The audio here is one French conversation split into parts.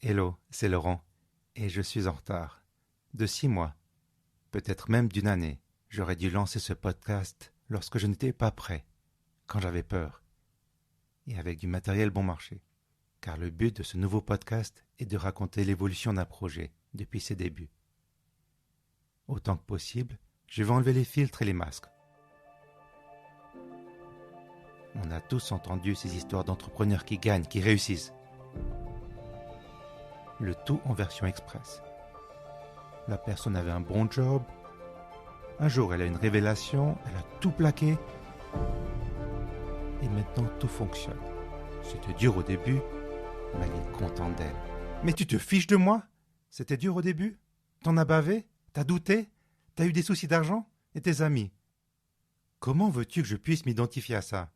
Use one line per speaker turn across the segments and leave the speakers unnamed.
Hello, c'est Laurent, et je suis en retard. De 6 mois, peut-être même d'une année. J'aurais dû lancer ce podcast lorsque je n'étais pas prêt, quand j'avais peur, et avec du matériel bon marché. Car le but de ce nouveau podcast est de raconter l'évolution d'un projet depuis ses débuts. Autant que possible, je vais enlever les filtres et les masques. On a tous entendu ces histoires d'entrepreneurs qui gagnent, qui réussissent. Le tout en version express. La personne avait un bon job. Un jour, elle a une révélation, elle a tout plaqué. Et maintenant, tout fonctionne. C'était dur au début, mais elle est contente d'elle. Mais tu te fiches de moi? C'était dur au début? T'en as bavé? T'as douté? T'as eu des soucis d'argent? Et tes amis? Comment veux-tu que je puisse m'identifier à ça?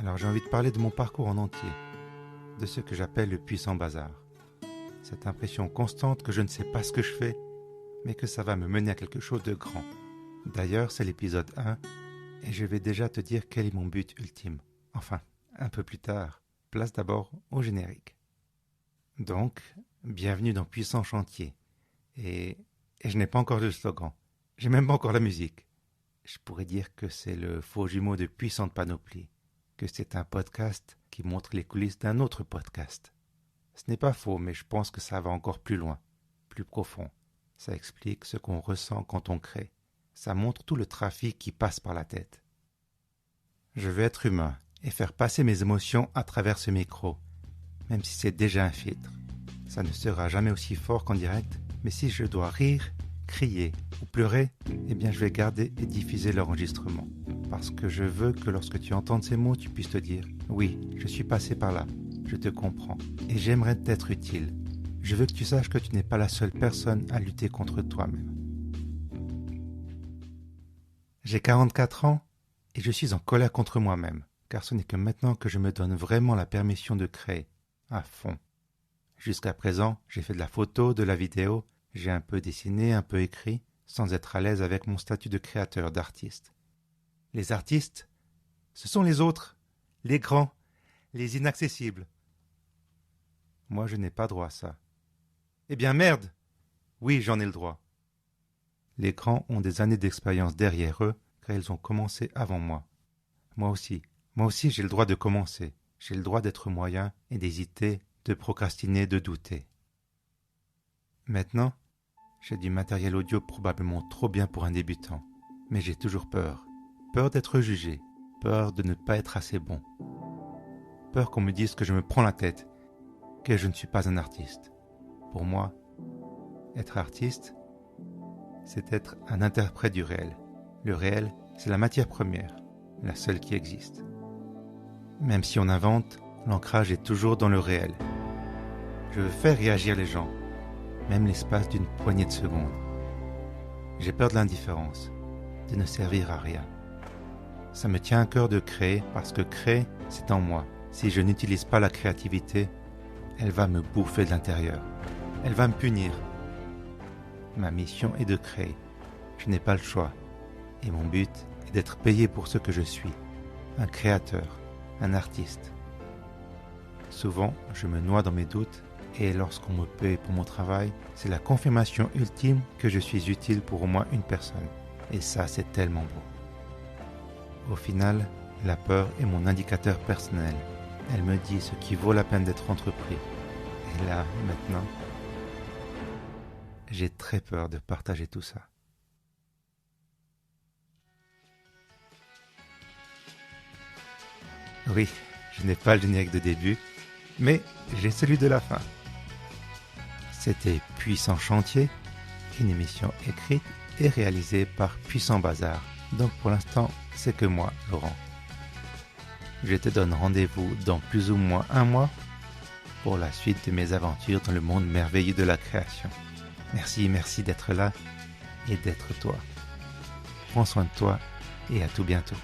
Alors j'ai envie de parler de mon parcours en entier, de ce que j'appelle le puissant bazar. Cette impression constante que je ne sais pas ce que je fais, mais que ça va me mener à quelque chose de grand. D'ailleurs, c'est l'épisode 1, et je vais déjà te dire quel est mon but ultime. Enfin, un peu plus tard. Place d'abord au générique. Donc, bienvenue dans Puissant Chantier. Et je n'ai pas encore le slogan. J'ai même pas encore la musique. Je pourrais dire que c'est le faux jumeau de Puissante Panoplie. Que c'est un podcast qui montre les coulisses d'un autre podcast. Ce n'est pas faux, mais je pense que ça va encore plus loin, plus profond. Ça explique ce qu'on ressent quand on crée. Ça montre tout le trafic qui passe par la tête. Je veux être humain et faire passer mes émotions à travers ce micro, même si c'est déjà un filtre. Ça ne sera jamais aussi fort qu'en direct, mais si je dois rire, crier ou pleurer, eh bien je vais garder et diffuser l'enregistrement. Parce que je veux que lorsque tu entends ces mots, tu puisses te dire « Oui, je suis passé par là, je te comprends, et j'aimerais t'être utile. Je veux que tu saches que tu n'es pas la seule personne à lutter contre toi-même. » J'ai 44 ans et je suis en colère contre moi-même, car ce n'est que maintenant que je me donne vraiment la permission de créer, à fond. Jusqu'à présent, j'ai fait de la photo, de la vidéo, j'ai un peu dessiné, un peu écrit, sans être à l'aise avec mon statut de créateur, d'artiste. Les artistes, ce sont les autres, les grands, les inaccessibles. Moi, je n'ai pas droit à ça. Eh bien, merde! Oui, j'en ai le droit. Les grands ont des années d'expérience derrière eux, car ils ont commencé avant moi. Moi aussi j'ai le droit de commencer. J'ai le droit d'être moyen et d'hésiter, de procrastiner, de douter. Maintenant, j'ai du matériel audio probablement trop bien pour un débutant, mais j'ai toujours peur. Peur d'être jugé, peur de ne pas être assez bon. Peur qu'on me dise que je me prends la tête, que je ne suis pas un artiste. Pour moi, être artiste, c'est être un interprète du réel. Le réel, c'est la matière première, la seule qui existe. Même si on invente, l'ancrage est toujours dans le réel. Je veux faire réagir les gens, même l'espace d'une poignée de secondes. J'ai peur de l'indifférence, de ne servir à rien. Ça me tient à cœur de créer parce que créer, c'est en moi. Si je n'utilise pas la créativité, elle va me bouffer de l'intérieur. Elle va me punir. Ma mission est de créer. Je n'ai pas le choix. Et mon but est d'être payé pour ce que je suis. Un créateur, un artiste. Souvent, je me noie dans mes doutes et lorsqu'on me paye pour mon travail, c'est la confirmation ultime que je suis utile pour au moins une personne. Et ça, c'est tellement beau. Au final, la peur est mon indicateur personnel. Elle me dit ce qui vaut la peine d'être entrepris. Et là, maintenant, j'ai très peur de partager tout ça. Oui, je n'ai pas le générique de début, mais j'ai celui de la fin. C'était Puissant Chantier, une émission écrite et réalisée par Puissant Bazar. Donc pour l'instant, c'est que moi, Laurent. Je te donne rendez-vous dans plus ou moins un mois pour la suite de mes aventures dans le monde merveilleux de la création. Merci d'être là et d'être toi. Prends soin de toi et à tout bientôt.